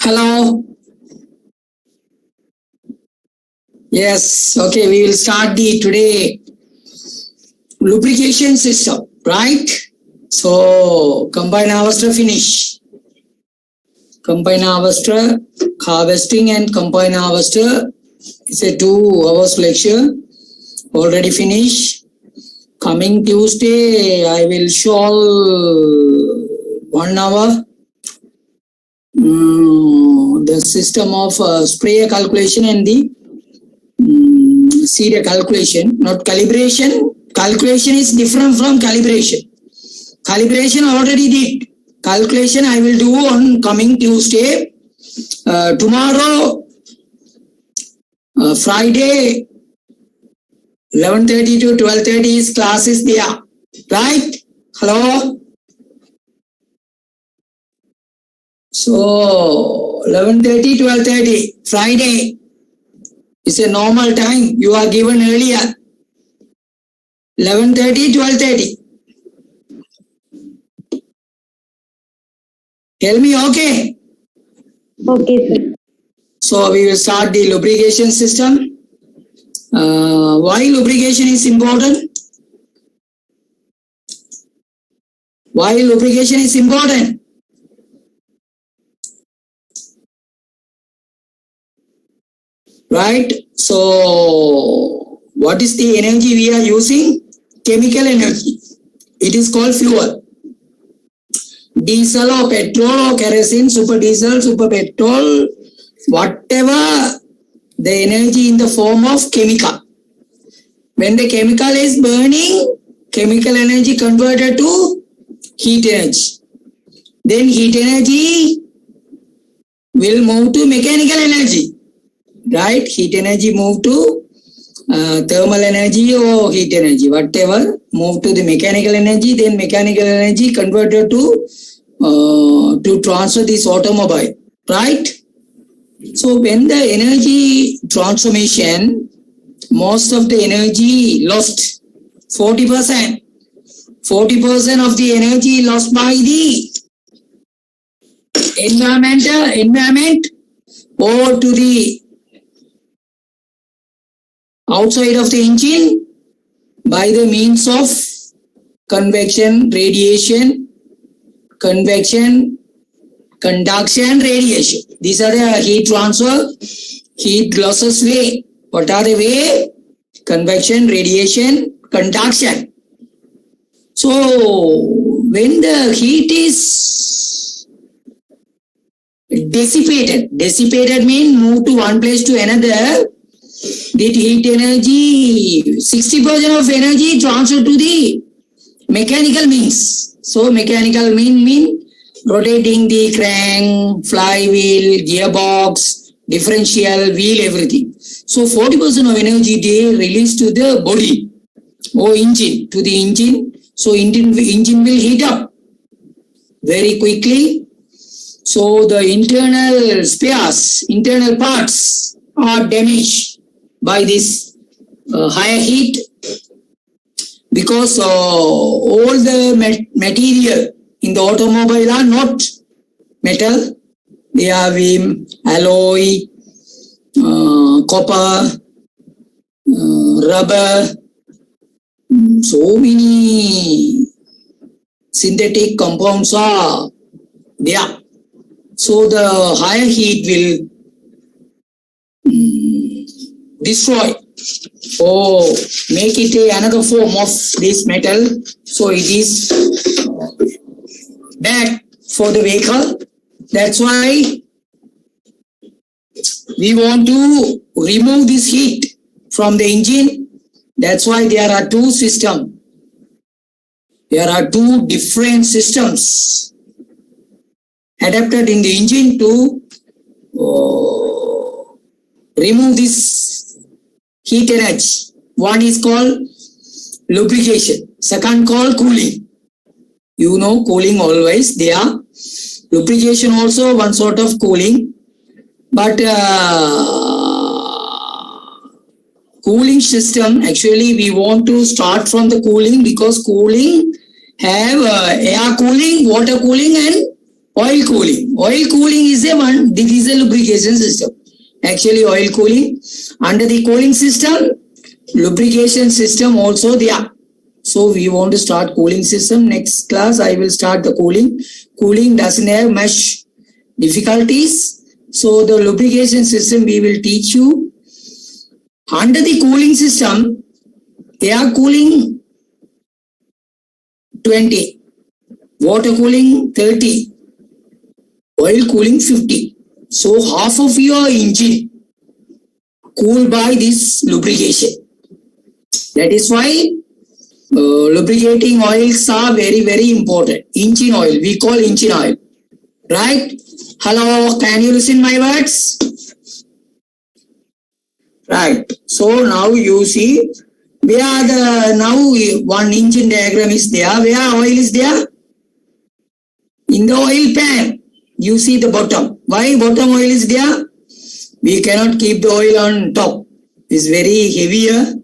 Hello. Yes, okay, we will start the today lubrication system, right? So combine harvester finish. Combine harvester, harvesting and combine harvester. It's a 2 hours lecture. Already finished. Coming Tuesday, I will show 1 hour. The system of sprayer calculation and the serial calculation, not calibration. Calculation is different from calibration. Calibration already did. Calculation I will do on coming Tuesday. Tomorrow, Friday, 11:30 to 12:30 is class is there. Right? Hello? So, 11:30, 12:30, Friday. It's a normal time you are given earlier. 11:30, 12:30. Tell me, okay? Okay, sir. So we will start the lubrication system. Why lubrication is important? Why lubrication is important? Right? So what is the energy we are using? Chemical energy. It is called fuel. Diesel or petrol or kerosene, super diesel, super petrol, whatever the energy in the form of chemical. When the chemical is burning, chemical energy converted to heat energy. Then heat energy will move to mechanical energy. Right? Heat energy move to thermal energy or heat energy, whatever, move to the mechanical energy, then mechanical energy converted to transfer this automobile, right? So when the energy transformation, most of the energy lost, 40%. 40% of the energy lost by the environment or to the outside of the engine by the means of convection, radiation, convection, conduction, radiation. These are the heat transfer, heat losses way. What are the way? Convection, radiation, conduction. So when the heat is dissipated means move to one place to another, the heat energy, 60% of energy transferred to the mechanical means. So mechanical mean rotating the crank, flywheel, gearbox, differential, wheel, everything. So 40% of energy they release to the body or engine, to the engine. So engine will heat up very quickly. So the internal spares, internal parts are damaged by this higher heat, because all the material in the automobile are not metal. They are alloy, copper, rubber, so many synthetic compounds are there. So the higher heat will destroy or make it another form of this metal. So it is bad for the vehicle. That's why we want to remove this heat from the engine. That's why there are two systems. There are two different systems adapted in the engine to remove this heat energy. One is called lubrication, second called cooling. You know cooling always there. Lubrication also one sort of cooling, but cooling system, actually we want to start from the cooling, because cooling have air cooling, water cooling and Oil cooling. Oil cooling is a one. This is a lubrication system. Actually, oil cooling. Under the cooling system, lubrication system also there. So we want to start cooling system. Next class, I will start the cooling. Cooling doesn't have much difficulties. So the lubrication system we will teach you. Under the cooling system, air cooling 20, water cooling 30, oil cooling 50. So half of your engine cooled by this lubrication. That is why lubricating oils are very, very important. Engine oil, we call engine oil. Right? Hello, can you listen my words? Right. So now you see where the now one engine diagram is there. Where oil is there? In the oil pan. You see the bottom. Why bottom oil is there? We cannot keep the oil on top. It's very heavier.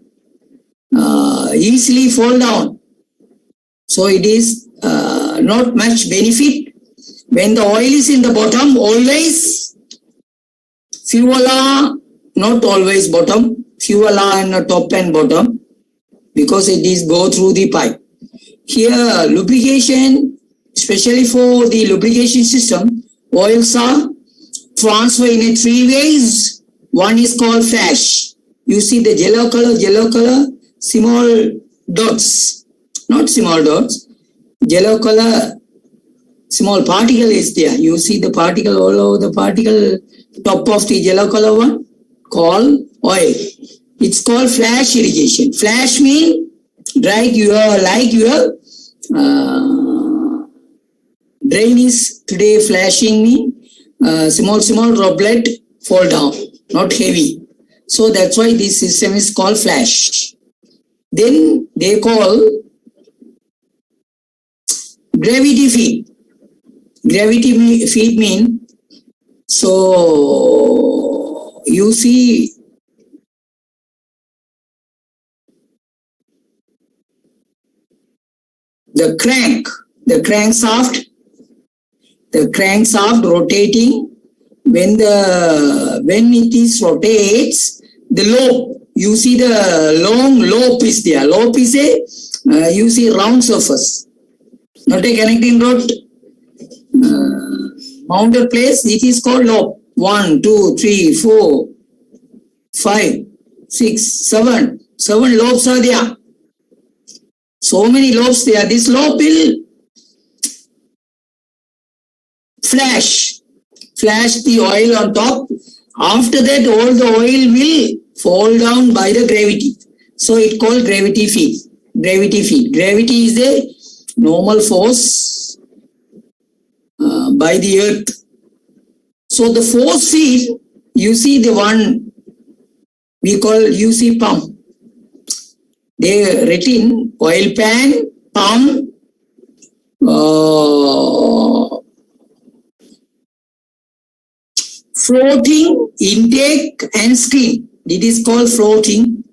Easily fall down. So it is not much benefit. When the oil is in the bottom, always fuel are not always bottom. Fuel are in the top and bottom because it is go through the pipe. Here lubrication, especially for the lubrication system, oils are transferred in 3 ways. One is called flash. You see the yellow color, small dots, not small dots, yellow color, small particle is there. You see the particle all over the particle, top of the yellow color one, called oil. It's called flash irrigation. Flash mean like your drain is today flashing mean small droplet fall down, not heavy. So that's why this system is called flash. Then they call gravity feed. Gravity feed mean, so you see the crankshaft rotating. When it is rotates, the lobe, you see the long lobe is there. Lobe is a you see round surface, not a connecting rod. Mounted place, it is called lobe. 1, 2, 3, 4, 5, 6, 7. 7 lobes are there. So many lobes there. This lobe will flash the oil on top. After that, all the oil will fall down by the gravity. So it called gravity feed. Gravity is the normal force by the earth. So the force feed, you see the one we call UC pump. They written oil pan, pump, floating, intake and screen. It is called floating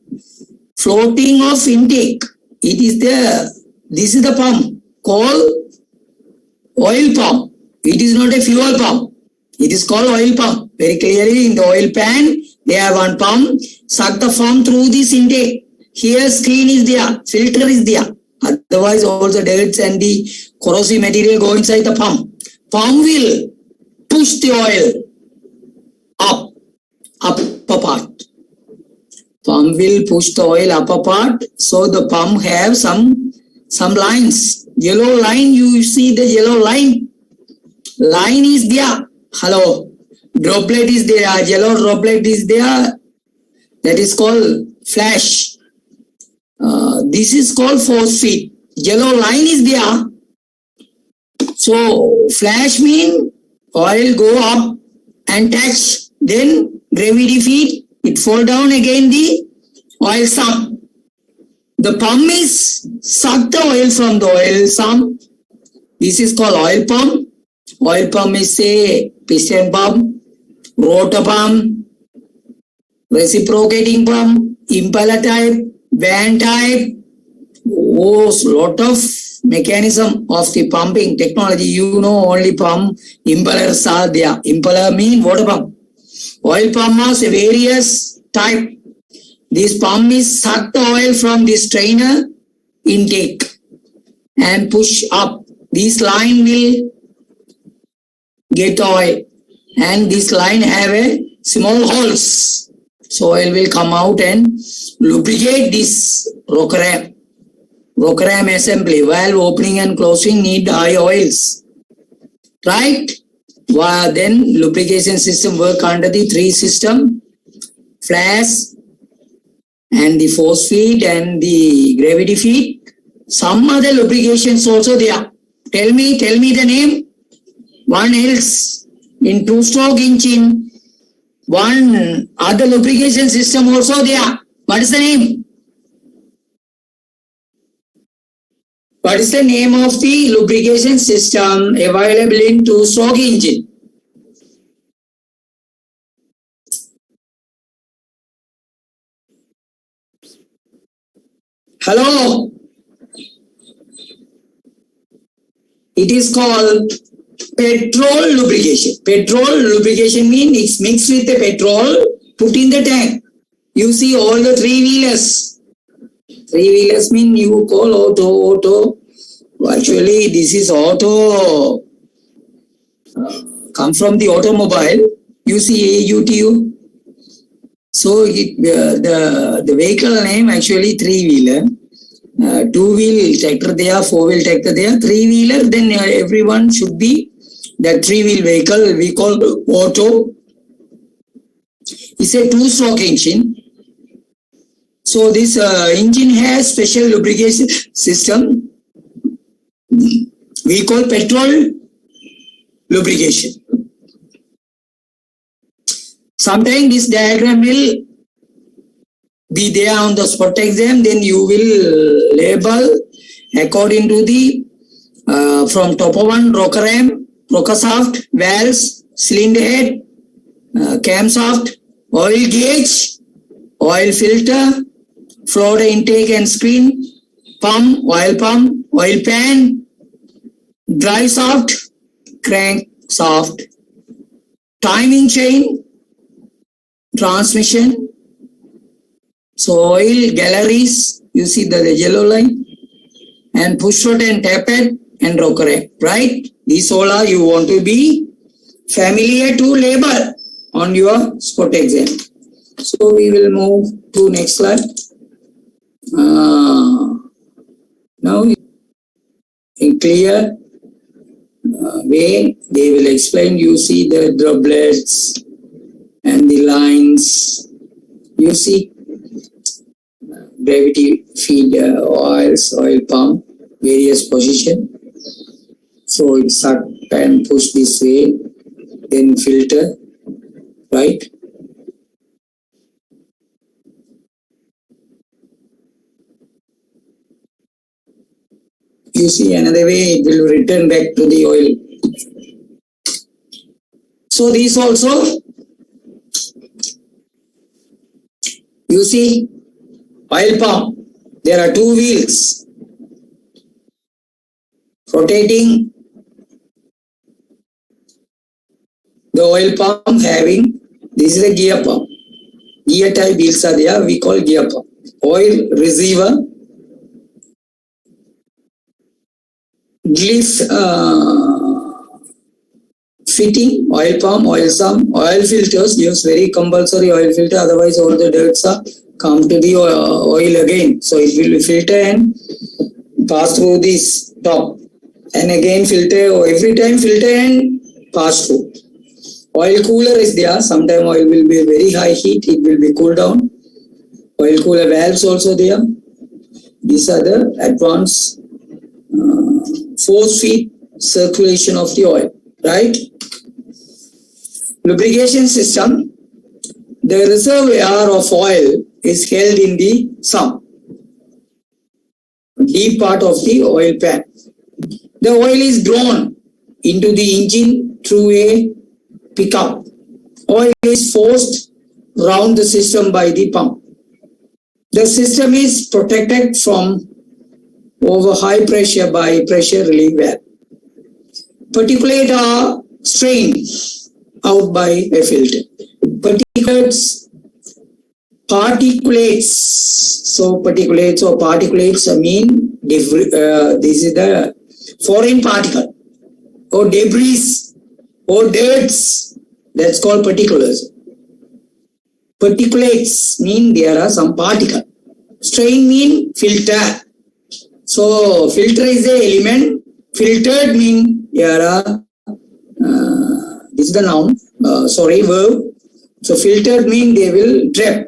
of intake. This is the pump called oil pump. It is not a fuel pump. It is called oil pump. Very clearly in the oil pan, they have one pump, suck the foam through this intake. Here screen is there, filter is there. Otherwise all the dirt and the corrosive material go inside the pump. Pump will push the oil up apart. Pump will push the oil up apart. So the pump have some lines. Yellow line, you see the yellow line. Line is there. Hello. Droplet is there. Yellow droplet is there. That is called flash. This is called force feed. Yellow line is there. So flash mean oil go up and touch. Then gravity feed, it fall down again the oil sump. The pump is suck the oil from the oil sump. This is called oil pump. Oil pump is a piston pump, rotor pump, reciprocating pump, impeller type, van type, knows lot of mechanism of the pumping technology. You know only pump, impellers are there. Impeller mean water pump. Oil pump has various type. This pump is suck the oil from this strainer intake and push up. This line will get oil and this line have a small holes. So oil will come out and lubricate this rocker ram. Rocker ram assembly. Valve opening and closing need high oils. Right? Well, then lubrication system work under the three system. Flash and the force feed and the gravity feed. Some other lubrications also there. Tell me the name. One else in two-stroke engine. One other lubrication system also there. What is the name? What is the name of the lubrication system available in two-stroke engine? Hello? It is called petrol lubrication. Petrol lubrication means it's mixed with the petrol, put in the tank. You see all the three-wheelers. Three-wheelers mean you call auto. Actually, this is auto. Come from the automobile. You see AUTU. So the vehicle name actually three-wheeler. Two-wheel tractor there, four-wheel tractor there, three-wheeler, then everyone should be that three-wheel vehicle we call auto. It's a two-stroke engine. So this engine has special lubrication system we call petrol lubrication. Sometimes this diagram will be there on the spot exam, then you will label according to the from top of one rocker ram, rocker shaft, valves, cylinder head, cam shaft, oil gauge, oil filter, floater intake and screen, pump, oil pan, drive shaft, crank shaft, timing chain, transmission. So oil galleries, you see the yellow line, and push rod and tappet and rocker ram, right? These all are you want to be familiar to label on your spot exam. So we will move to next slide. Now in clear way they will explain. You see the droplets and the lines. You see gravity feed oils, oil pump, various position. So it's suck and push this way, then filter, right? You see another way it will return back to the oil. So these also, you see oil pump, there are two wheels rotating the oil pump having, this is a gear pump. Gear type wheels are there, we call gear pump. Oil receiver, glyph fitting, oil pump, oil sump, oil filters, use very compulsory oil filter, otherwise all the dirts are come to the oil again. So it will filter and pass through this top and again filter, or every time filter and pass through. Oil cooler is there. Sometimes oil will be very high heat, it will be cooled down. Oil cooler valves also there. These are the advanced force feed circulation of the oil, right? Lubrication system, the reservoir of oil is held in the sump, deep part of the oil pan. The oil is drawn into the engine through a pickup. Oil is forced round the system by the pump. The system is protected from over high pressure by pressure relief valve. Particulate are strained out by a filter. Particulates. So particulates mean this is the foreign particle or debris or dirts. That's called particulars. Particulates mean there are some particle. Strain mean filter. So filter is the element. Filtered mean there are this is the noun. Verb. So filtered mean they will trap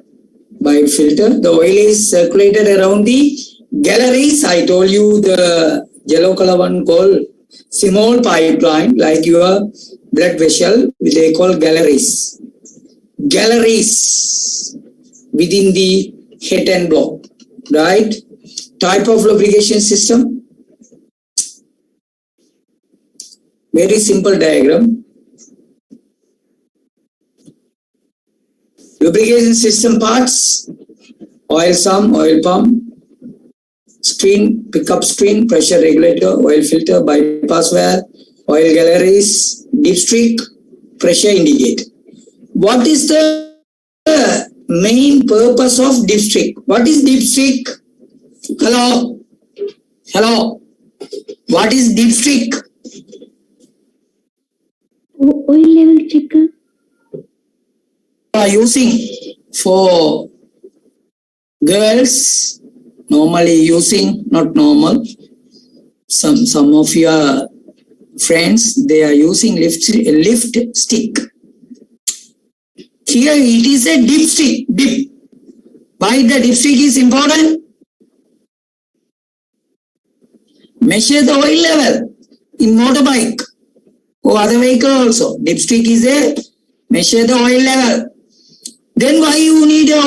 by filter. The oil is circulated around the galleries. I told you the yellow color one called small pipeline, like your blood vessel, they call galleries. Galleries within the head and block, right? Type of lubrication system. Very simple diagram. Lubrication system parts: oil sump, oil pump, screen, pickup screen, pressure regulator, oil filter, bypass valve, oil galleries, dipstick, pressure indicator. What is the main purpose of dipstick? What is dipstick? Hello? Hello? What is dipstick? Oil level checker. Are using for girls, normally using, not normal, some of your friends, they are using lift stick. Here it is a dipstick. Dip. Why the dipstick is important? Measure the oil level in motorbike or other vehicle also. Dipstick is a measure the oil level. Then why you need a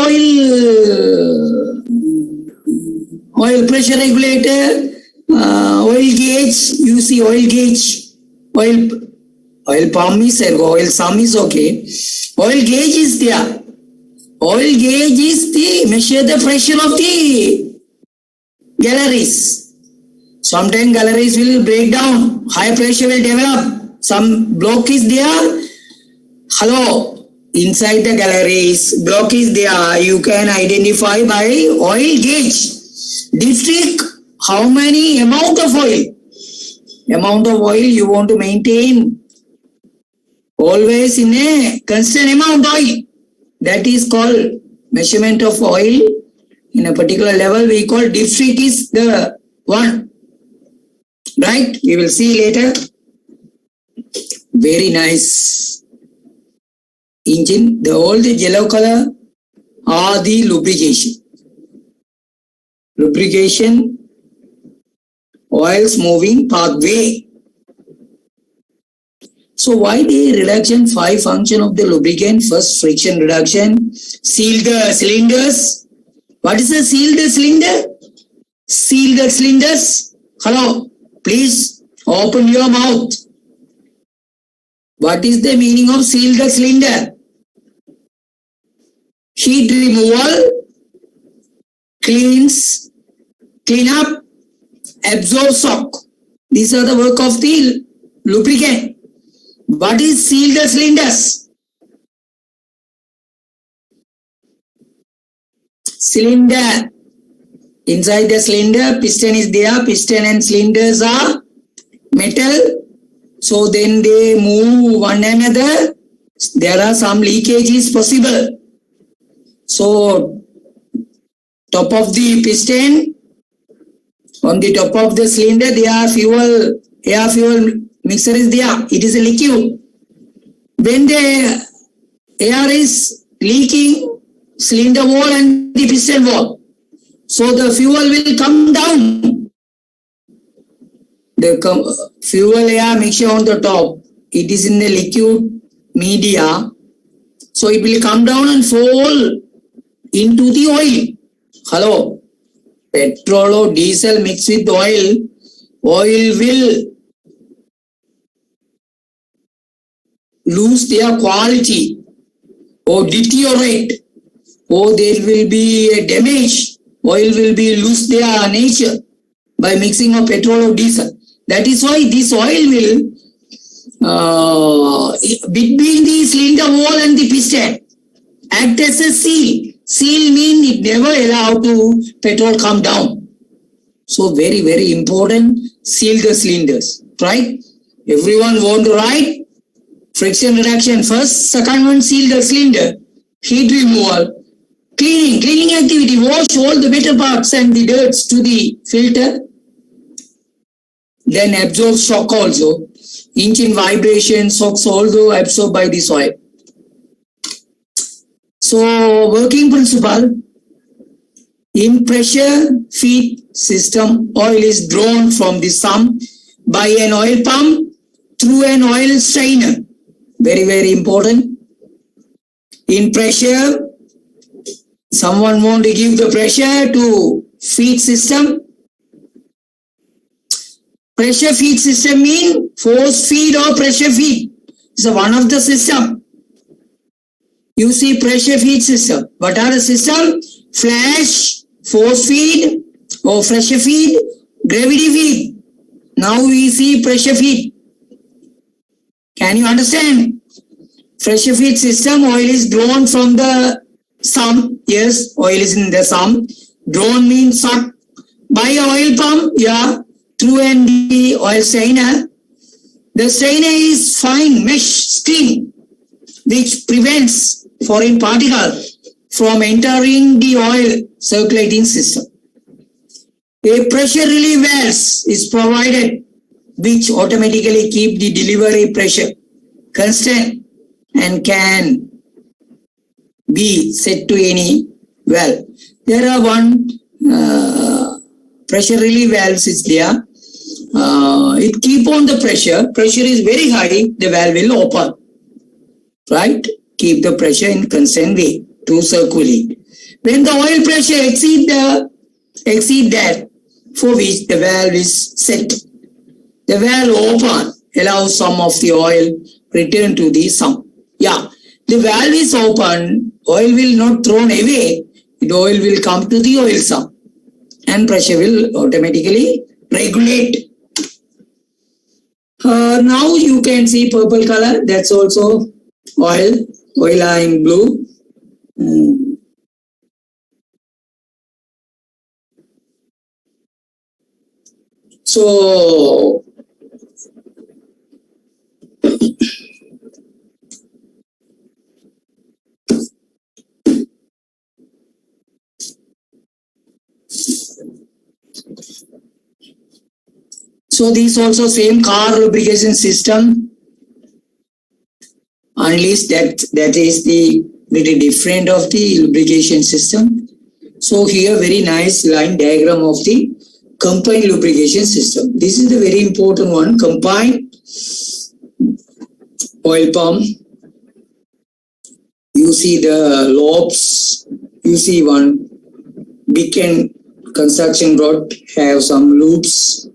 oil pressure regulator, oil gauge? You see oil gauge, oil pump is there, oil sum is okay. Oil gauge is there. Oil gauge is the measure the pressure of the galleries. Sometimes galleries will break down, high pressure will develop, some block is there. Hello. Inside the galleries, block is there, you can identify by oil gauge. Dipstick, how many amount of oil? Amount of oil you want to maintain. Always in a constant amount oil. That is called measurement of oil. In a particular level, we call dipstick is the one. Right? We will see later. Very nice. Engine, the old yellow color are the lubrication. Lubrication, oils moving pathway. So why the reduction 5 function of the lubricant? First, friction reduction, seal the cylinders. What is the seal the cylinder? Seal the cylinders. Hello, please open your mouth. What is the meaning of seal the cylinder? Heat removal, clean up, absorb shock. These are the work of the lubricant. What is seal the cylinders? Cylinder. Inside the cylinder, piston is there. Piston and cylinders are metal. So then they move one another. There are some leakages possible. So top of the piston, on the top of the cylinder, there are air fuel mixture is there. It is a liquid. When the air is leaking, cylinder wall and the piston wall, so the fuel will come down. The fuel air mixture on the top, it is in the liquid media, so it will come down and fall into the oil. Hello, petrol or diesel mixed with oil will lose their quality or deteriorate, or there will be a damage. Oil will be lose their nature. by mixing of petrol or diesel. That is why this oil will between the cylinder wall and the piston act as a seal. Seal means it never allow to petrol come down. So very, very important, seal the cylinders, right? Everyone want to write friction reduction first. Second one, seal the cylinder. Heat removal. Cleaning activity, wash all the better parts and the dirts to the filter. Then absorb shock also. Engine vibration, shocks also absorbed by this oil. So working principle, in pressure feed system, oil is drawn from the sump by an oil pump through an oil strainer. Very, very important. In pressure, someone want to give the pressure to feed system. Pressure feed system means force feed or pressure feed. It's one of the system. You see pressure feed system. What are the system? Flash, force feed or pressure feed, gravity feed. Now we see pressure feed. Can you understand? Pressure feed system, oil is drawn from the sump. Yes, oil is in the sump. Drawn means sucked by oil pump. Yeah, through and the oil strainer. The strainer is fine mesh screen which prevents foreign particles from entering the oil circulating system. A pressure relief valve is provided which automatically keep the delivery pressure constant and can be set to any valve. There are one pressure relief valves is there. It keep on the pressure. Pressure is very high, the valve will open. Right? Keep the pressure in constant way to circulate. When the oil pressure exceed that for which the valve is set, the valve open, allows some of the oil return to the sump. Yeah, the valve is open, oil will not thrown away, the oil will come to the oil sump and pressure will automatically regulate. Now you can see purple color, that's also oil are in blue. So this also same car lubrication system, unless that is the very different of the lubrication system. So here very nice line diagram of the combined lubrication system. This is the very important one. Combined oil pump. You see the lobes. You see one big and construction rod have some loops.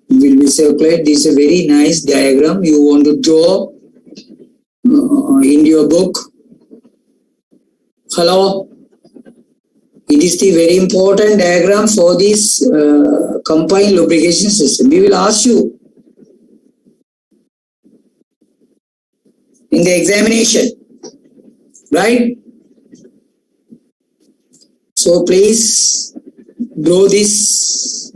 Will be circulate. This is a very nice diagram. You want to draw in your book. Hello. It is the very important diagram for this combined lubrication system. We will ask you in the examination, right? So please draw this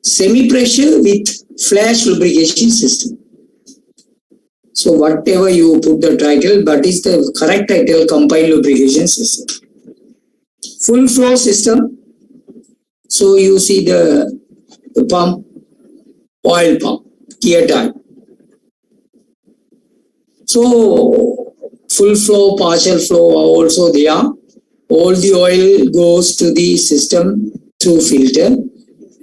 semi-pressure with flash lubrication system. So whatever you put the title, but is the correct title, combined lubrication system. Full flow system. So you see the pump, oil pump, gear type. So full flow, partial flow are also there. All the oil goes to the system through filter.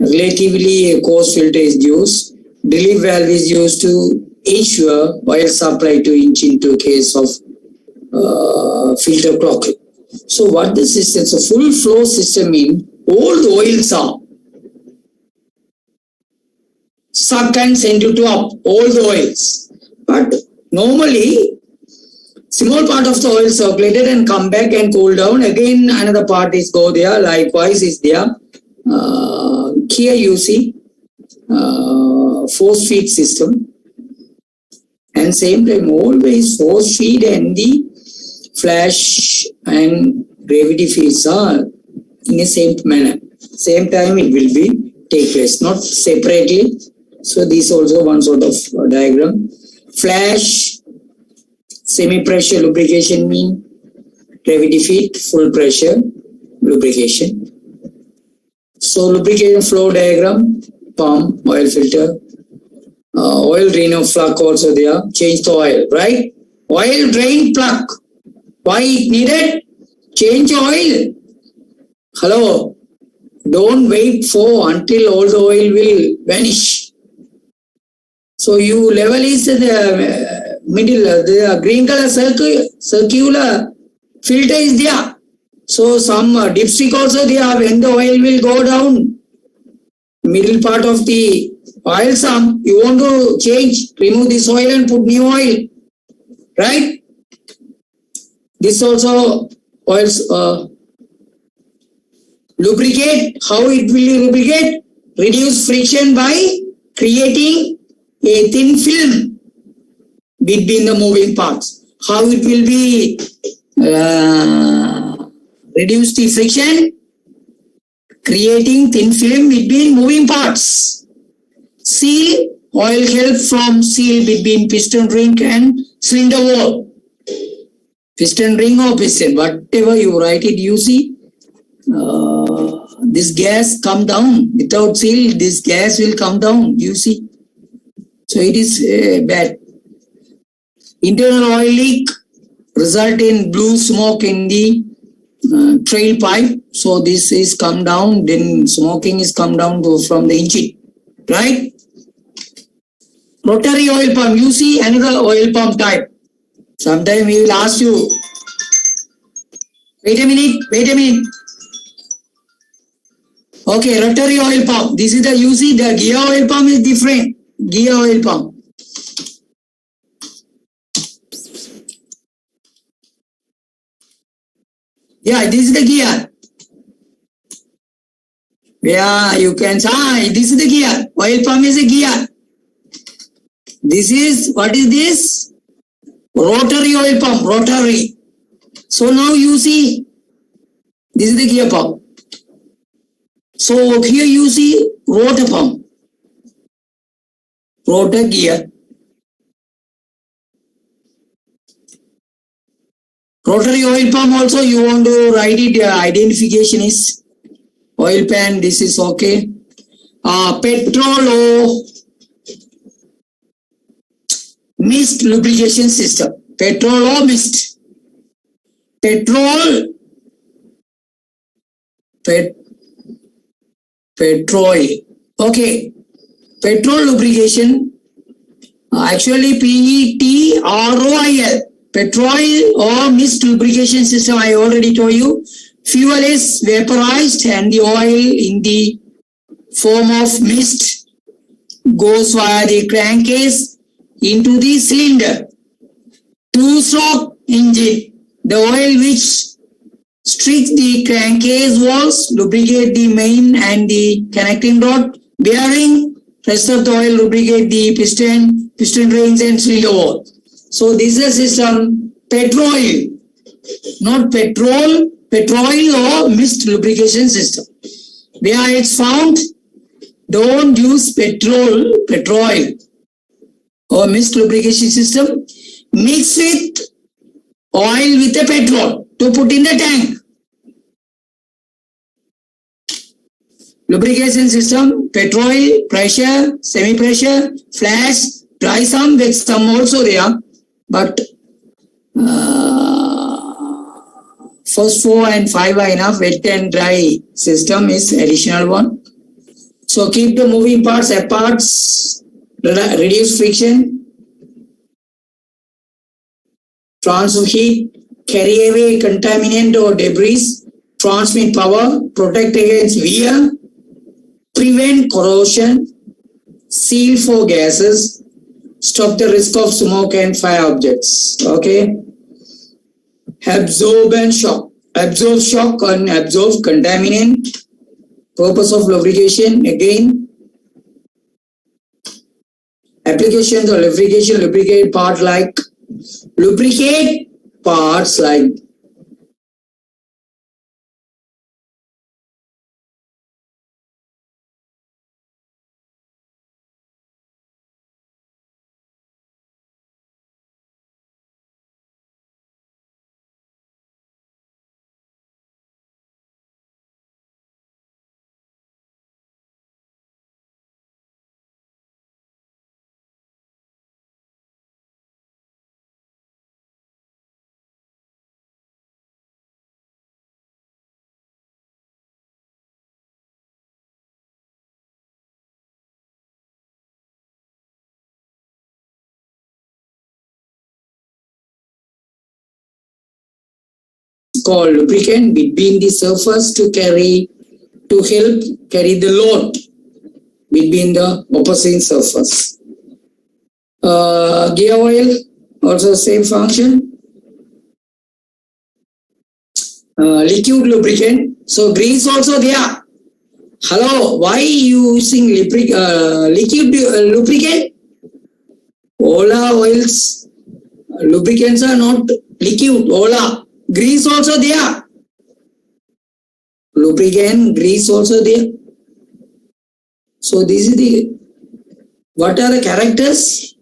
Relatively a coarse filter is used. Relief valve is used to ensure oil supply to engine to case of filter clogging. So what the system? So full flow system means all the oils are suck and send it to up, all the oils. But normally small part of the oil circulated and come back and cool down. Again another part is go there. Likewise is there. Here you see force feed system, and same time always force feed and the flash and gravity fields are in the same manner. Same time it will be take place, not separately. So this also one sort of diagram. Flash, semi-pressure lubrication mean gravity feed, full pressure lubrication. So lubrication flow diagram, pump, oil filter, oil drain of plug also there, change the oil, right? Oil drain plug. Why it needed? Change oil. Hello. Don't wait for until all the oil will vanish. So you level is the middle, the green color circular filter is there. So some dipstick also there. When the oil will go down, middle part of the oil sump, you want to change, remove this oil and put new oil, right? This also oils lubricate. How it will lubricate? Reduce friction by creating a thin film between the moving parts. How it will be reduce the friction? Creating thin film between moving parts. Seal, oil help from seal between piston ring and cylinder wall. Piston ring or piston, whatever you write it, you see, this gas come down. Without seal, this gas will come down, you see. So it is bad. Internal oil leak result in blue smoke in the trail pipe. So this is come down, then smoking is come down from the engine, right? Rotary oil pump, you see another oil pump type. Sometimes we will ask you, wait a minute. Okay, rotary oil pump. This is the, you see the gear oil pump is different. Gear oil pump. Yeah, this is the gear. Yeah, you can say, this is the gear. Oil pump is a gear. This is, what is this? Rotary oil pump, rotary. So now you see, this is the gear pump. So here you see rotor pump, rotor gear. Rotary oil pump also you want to write it, identification is oil pan, this is okay. Petrol or mist lubrication system. Petrol or mist. Petrol. Petroil. Okay. Petrol lubrication. Actually PETROIL. Petroil or mist lubrication system, I already told you. Fuel is vaporized and the oil in the form of mist goes via the crankcase into the cylinder. Two-stroke engine. The oil which streaks the crankcase walls, lubricate the main and the connecting rod, bearing, rest of the oil lubricate the piston rings and cylinder wall. So this is a system, Petroil, not petrol, Petroil or mist lubrication system. Where it's found, don't use Petroil or mist lubrication system. Mix with oil with a petrol to put in the tank. Lubrication system, Petroil, pressure, semi-pressure, flash, dry sump, wet sump also there. But first 4 and 5 are enough. Wet and dry system is additional one. So keep the moving parts apart, reduce friction, transfer heat, carry away contaminant or debris, transmit power, protect against wear, prevent corrosion, seal for gases, stop the risk of smoke and fire objects. Okay. Absorb and shock. Absorb shock and absorb contaminant, Purpose of lubrication, again, application of lubrication, lubricate parts like called lubricant between the surface to help carry the load between the opposite surface. Gear oil also same function. Liquid lubricant. So grease also there. Hello, why you using liquid lubricant? Ola oils, lubricants are not liquid. Ola, grease also there. Lubricant, grease also there. So this is what are the characters?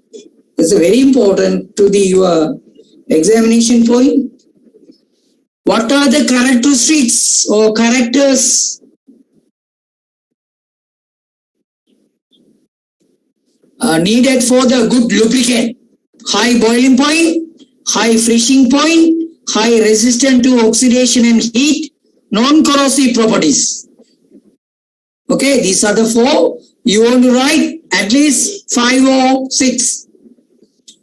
It's very important to your examination point. What are the characteristics or characters? Needed for the good lubricant? High boiling point, high freezing point, high resistant to oxidation and heat, non-corrosive properties. Okay, these are the 4. You want to write at least 5 or 6.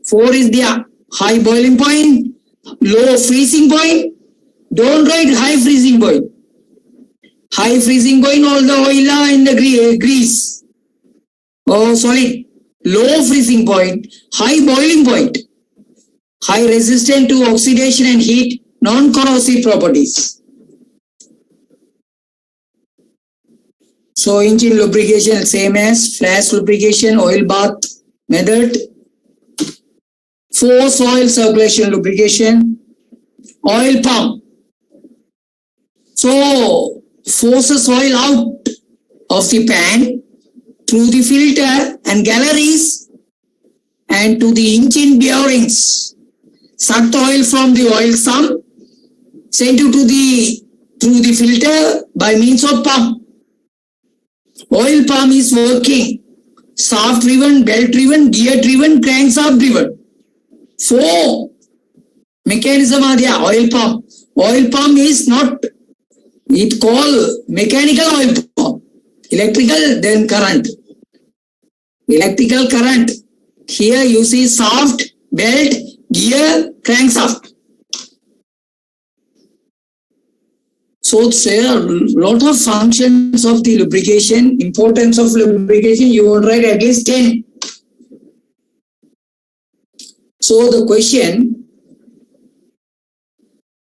4 is there. High boiling point, low freezing point. Don't write high freezing point. High freezing point, all the oil are in the grease. Oh, solid. Low freezing point, high boiling point, high resistant to oxidation and heat, non-corrosive properties. So engine lubrication same as flash lubrication, oil bath method, force oil circulation lubrication, oil pump. So forces oil out of the pan through the filter and galleries and to the engine bearings. Sucked oil from the oil sump sent through the filter by means of pump. Oil pump is working shaft driven, belt driven, gear driven, crankshaft driven. 4 mechanism are there. Oil pump. Oil pump is not, it called mechanical oil pump. Electrical, then current. Electrical current. Here you see shaft, belt, gear, crankshaft. So there are a lot of functions of the lubrication. Importance of lubrication, you will write at least 10. So the question,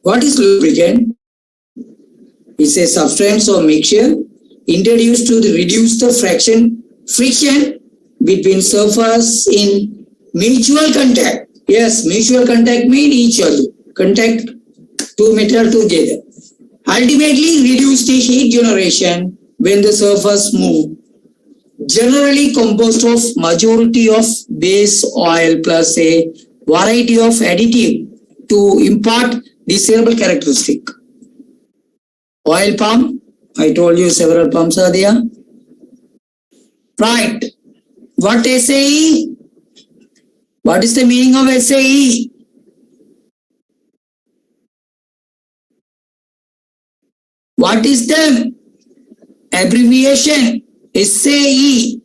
what is lubricant? It's a substance or mixture introduced to reduce the friction between surface in mutual contact. Yes, mutual contact means each other. Contact 2 metal together. Ultimately reduce the heat generation when the surface move. Generally composed of majority of base oil plus a variety of additive to impart desirable characteristic. Oil pump, I told you several pumps are there. Right. What SAE? What is the meaning of SAE? What is the abbreviation? SAE.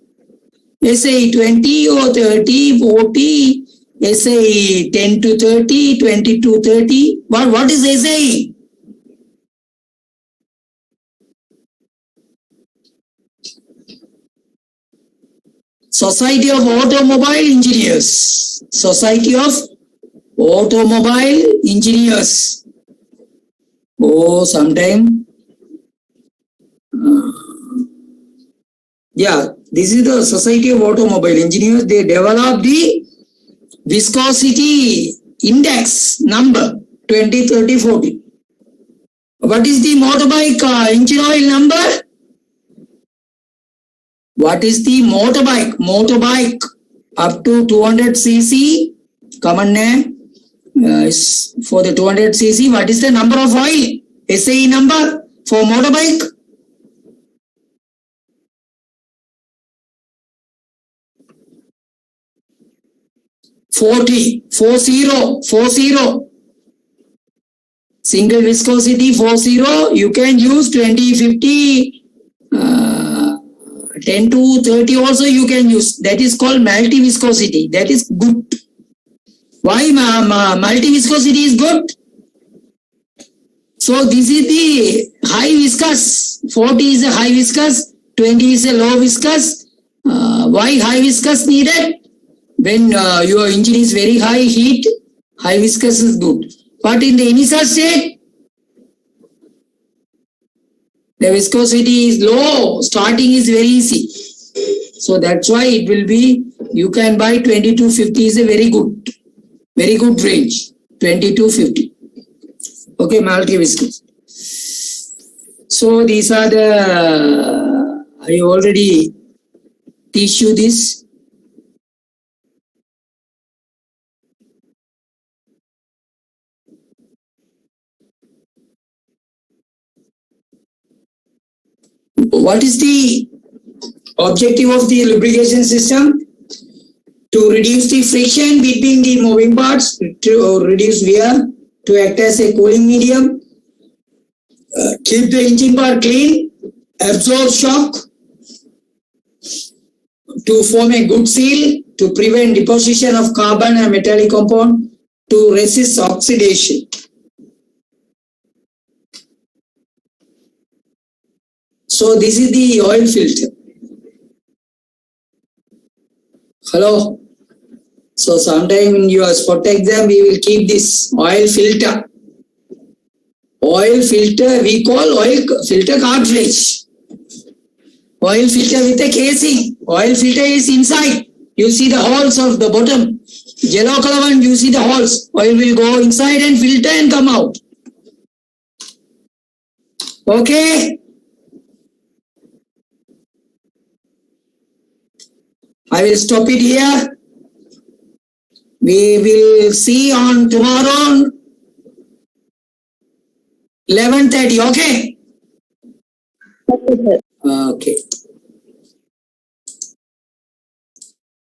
SAE 20 or 30, 40, SAE 10 to 30, 20 to 30. What is SAE? Society of Automobile Engineers. Society of Automobile Engineers. Oh, sometime Yeah, this is the Society of Automobile Engineers. They developed the viscosity index number 20, 30, 40. What is the motorbike engine oil number? What is the motorbike? Motorbike up to 200 cc. Common name is for the 200 cc. What is the number of oil? SAE number for motorbike? Forty. Single viscosity 40. You can use 20, 50, 10 to 30 also you can use. That is called multi-viscosity. That is good. Why multi-viscosity is good? So this is the high viscous. 40 is a high viscous, 20 is a low viscous. Why high viscous needed? When your engine is very high heat, high viscous is good. But in the initial state, the viscosity is low. Starting is very easy. So that's why it will be, you can buy 20 to 50 is a very good range. 20 to 50. Okay, multi-viscous. So these are the, I already teach you this. What is the objective of the lubrication system? To reduce the friction between the moving parts, to reduce wear, to act as a cooling medium, keep the engine part clean, absorb shock, to form a good seal, to prevent deposition of carbon and metallic compound, to resist oxidation. So this is the oil filter. Hello. So sometime in your spot exam we will keep this oil filter. Oil filter we call oil filter cartridge. Oil filter with a casing. Oil filter is inside. You see the holes of the bottom. Yellow color one, you see the holes. Oil will go inside and filter and come out. Okay. I will stop it here. We will see on tomorrow 11:30. Okay. Okay, sir. Okay.